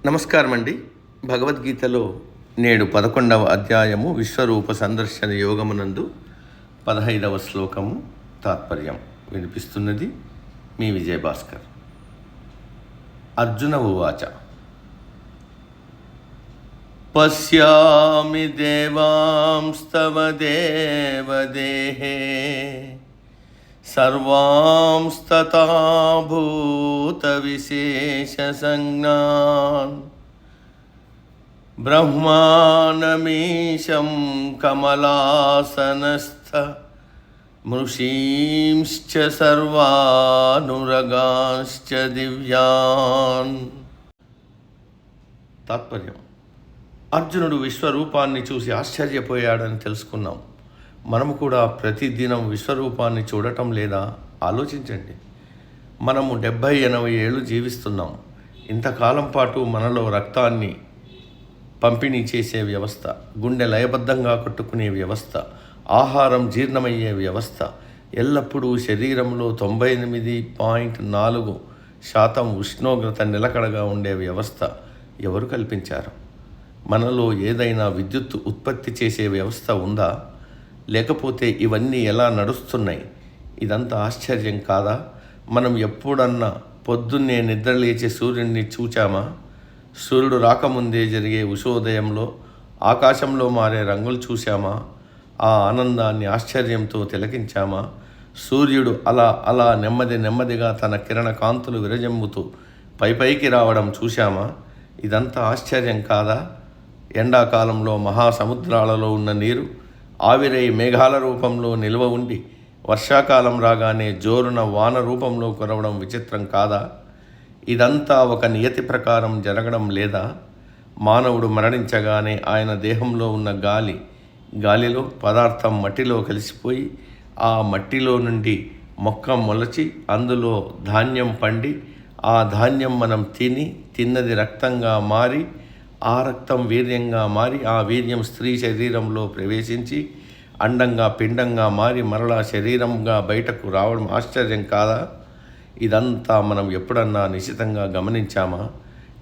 నమస్కారం అండి. భగవద్గీతలో నేడు 11వ అధ్యాయము విశ్వరూప సందర్శన యోగమునందు 15వ శ్లోకము తాత్పర్యం వినిపిస్తున్నది మీ విజయభాస్కర్. అర్జున ఉవాచ పశ్యామి దేవాంస్తవ దేవదేహే సర్వాంస్తతా భూతవిశేషసంజ్ఞాన్ బ్రహ్మాణమీశం కమలాసనస్థ మృషీంశ్చ సర్వానురగాంశ్చ దివ్యాన్. తాత్పర్యం: అర్జునుడు విశ్వరూపాన్ని చూసి ఆశ్చర్యపోయాడని తెలుసుకున్నాం. మనము కూడా ప్రతిదినం విశ్వరూపాన్ని చూడటం లేదా? ఆలోచించండి. మనము 70-80 ఏళ్ళు జీవిస్తున్నాం. ఇంతకాలం పాటు మనలో రక్తాన్ని పంపిణీ చేసే వ్యవస్థ, గుండె లయబద్ధంగా కొట్టుకునే వ్యవస్థ, ఆహారం జీర్ణమయ్యే వ్యవస్థ, ఎల్లప్పుడూ శరీరంలో 98.4% ఉష్ణోగ్రత నిలకడగా ఉండే వ్యవస్థ ఎవరు కల్పించారు? మనలో ఏదైనా విద్యుత్ ఉత్పత్తి చేసే వ్యవస్థ ఉందా? లేకపోతే ఇవన్నీ ఎలా నడుస్తున్నాయి? ఇదంతా ఆశ్చర్యం కాదా? మనం ఎప్పుడన్నా పొద్దున్నే నిద్రలేచే సూర్యుడిని చూచామా? సూర్యుడు రాకముందే జరిగే ఉషోదయంలో ఆకాశంలో మారే రంగులు చూశామా? ఆ ఆనందాన్ని ఆశ్చర్యంతో తిలకించామా? సూర్యుడు అలా నెమ్మదిగా తన కిరణ కాంతులు విరజమ్ముతూ పైకి రావడం చూశామా? ఇదంతా ఆశ్చర్యం కాదా? ఎండాకాలంలో మహాసముద్రాలలో ఉన్న నీరు ఆవిరై మేఘాల రూపంలో నిల్వ ఉండి వర్షాకాలం రాగానే జోరున వాన రూపంలో కురవడం విచిత్రం కాదా? ఇదంతా ఒక నియతి ప్రకారం జరగడం లేదా? మానవుడు మరణించగానే ఆయన దేహంలో ఉన్న గాలిలో పదార్థం మట్టిలో కలిసిపోయి ఆ మట్టిలో నుండి మొక్క మొలచి అందులో ధాన్యం పండి ఆ ధాన్యం మనం తిన్నది రక్తంగా మారి ఆ రక్తం వీర్యంగా మారి ఆ వీర్యం స్త్రీ శరీరంలో ప్రవేశించి అండంగా పిండంగా మారి మరలా శరీరంగా బయటకు రావడం ఆశ్చర్యం కాదా? ఇదంతా మనం ఎప్పుడన్నా నిశితంగా గమనించామా?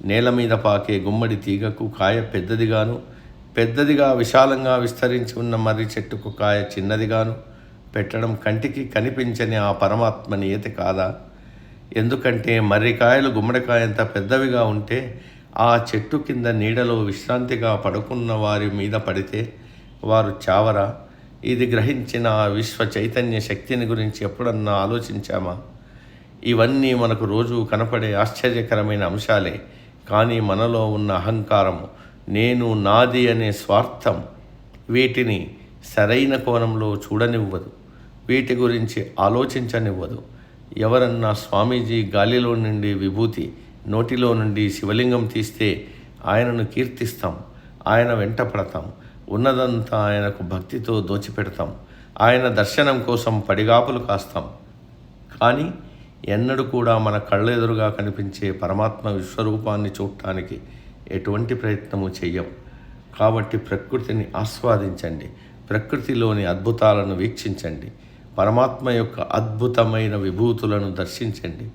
నేల మీద పాకే గుమ్మడి తీగకు కాయ పెద్దదిగా విశాలంగా విస్తరించి ఉన్న మర్రి చెట్టుకు కాయ చిన్నదిగాను పెట్టడం కంటికి కనిపించని ఆ పరమాత్మ నియతి కాదా? ఎందుకంటే మర్రికాయలు గుమ్మడికాయంత పెద్దవిగా ఉంటే ఆ చెట్టు కింద నీడలో విశ్రాంతిగా పడుకున్న వారి మీద పడితే వారు చావరా? ఇది గ్రహించిన ఆ విశ్వ చైతన్య శక్తిని గురించి ఎప్పుడన్నా ఆలోచించామా? ఇవన్నీ మనకు రోజు కనపడే ఆశ్చర్యకరమైన అంశాలే. కానీ మనలో ఉన్న అహంకారము, నేను నాది అనే స్వార్థం వీటిని సరైన కోణంలో చూడనివ్వదు, వీటి గురించి ఆలోచించనివ్వదు. ఎవరన్నా స్వామీజీ గాలిలో నుండి విభూతి, నోటిలో నుండి శివలింగం తీస్తే ఆయనను కీర్తిస్తాం, ఆయన వెంట పడతాం, ఉన్నదంతా ఆయనకు భక్తితో దోచిపెడతాం, ఆయన దర్శనం కోసం పడిగాపులు కాస్తాం. కానీ ఎన్నడూ కూడా మన కళ్ళెదురుగా కనిపించే పరమాత్మ విశ్వరూపాన్ని చూడటానికి ఎటువంటి ప్రయత్నము చెయ్యం. కాబట్టి ప్రకృతిని ఆస్వాదించండి, ప్రకృతిలోని అద్భుతాలను వీక్షించండి, పరమాత్మ యొక్క అద్భుతమైన విభూతులను దర్శించండి.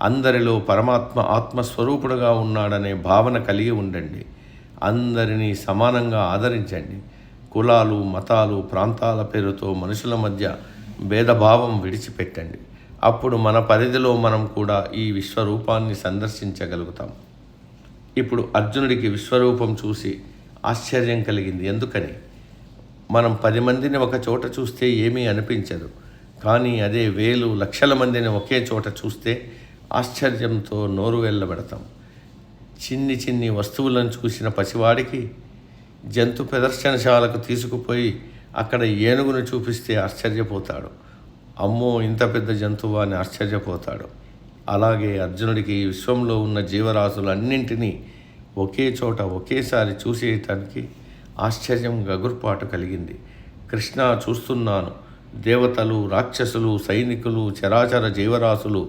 అందరిలో పరమాత్మ ఆత్మస్వరూపుడుగా ఉన్నాడనే భావన కలిగి ఉండండి. అందరినీ సమానంగా ఆదరించండి. కులాలు, మతాలు, ప్రాంతాల పేరుతో మనుషుల మధ్య భేదభావం విడిచిపెట్టండి. అప్పుడు మన పరిధిలో మనం కూడా ఈ విశ్వరూపాన్ని సందర్శించగలుగుతాం. ఇప్పుడు అర్జునుడికి విశ్వరూపం చూసి ఆశ్చర్యం కలిగింది. ఎందుకని? మనం 10 మందిని ఒక చోట చూస్తే ఏమీ అనిపించదు. కానీ అదే వేలు లక్షల మందిని ఒకే చోట చూస్తే ఆశ్చర్యంతో నోరు వెళ్ళబెడతాం. చిన్ని వస్తువులను చూసిన పసివాడికి జంతు ప్రదర్శనశాలకు తీసుకుపోయి అక్కడ ఏనుగును చూపిస్తే ఆశ్చర్యపోతాడు. అమ్మో, ఇంత పెద్ద జంతువు అని ఆశ్చర్యపోతాడు. అలాగే అర్జునుడికి ఈ విశ్వంలో ఉన్న జీవరాశులన్నింటినీ ఒకే చోట ఒకేసారి చూసేయటానికి ఆశ్చర్యం, గగుర్పాటు కలిగింది. కృష్ణ, చూస్తున్నాను, దేవతలు, రాక్షసులు, సైనికులు, చరాచర జీవరాశులు,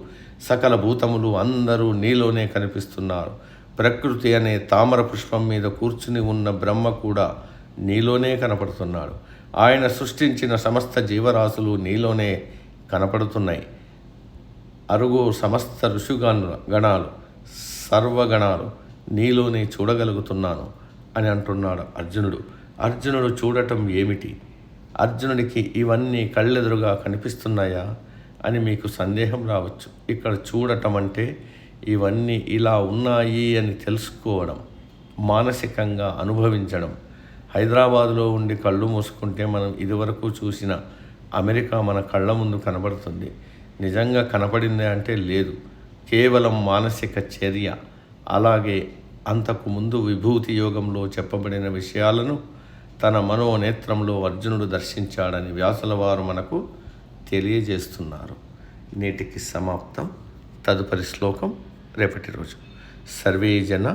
సకల భూతములు అందరూ నీలోనే కనిపిస్తున్నారు. ప్రకృతి అనే తామర పుష్పం మీద కూర్చుని ఉన్న బ్రహ్మ కూడా నీలోనే కనపడుతున్నాడు. ఆయన సృష్టించిన సమస్త జీవరాశులు నీలోనే కనపడుతున్నాయి. అరుగో సమస్త ఋషిగణాలు, సర్వగణాలు నీలోనే చూడగలుగుతున్నాను అని అంటున్నాడు అర్జునుడు. అర్జునుడు చూడటం ఏమిటి? అర్జునుడికి ఇవన్నీ కళ్ళెదురుగా కనిపిస్తున్నాయా అని మీకు సందేహం రావచ్చు. ఇక్కడ చూడటం అంటే ఇవన్నీ ఇలా ఉన్నాయి అని తెలుసుకోవడం, మానసికంగా అనుభవించడం. హైదరాబాదులో ఉండి కళ్ళు మూసుకుంటే మనం ఇదివరకు చూసిన అమెరికా మన కళ్ళ ముందు కనబడుతుంది. నిజంగా కనపడింది అంటే లేదు, కేవలం మానసిక చర్య. అలాగే అంతకు ముందు విభూతి యోగంలో చెప్పబడిన విషయాలను తన మనోనేత్రంలో అర్జునుడు దర్శించాడని వ్యాసుల వారు మనకు తెలియజేస్తున్నారు. నేటికి సమాప్తం. తదుపరి శ్లోకం రేపటి రోజు. సర్వే జన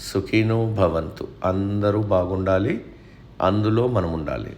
సుఖినో భవంతు. అందరూ బాగుండాలి, అందులో మనం ఉండాలి.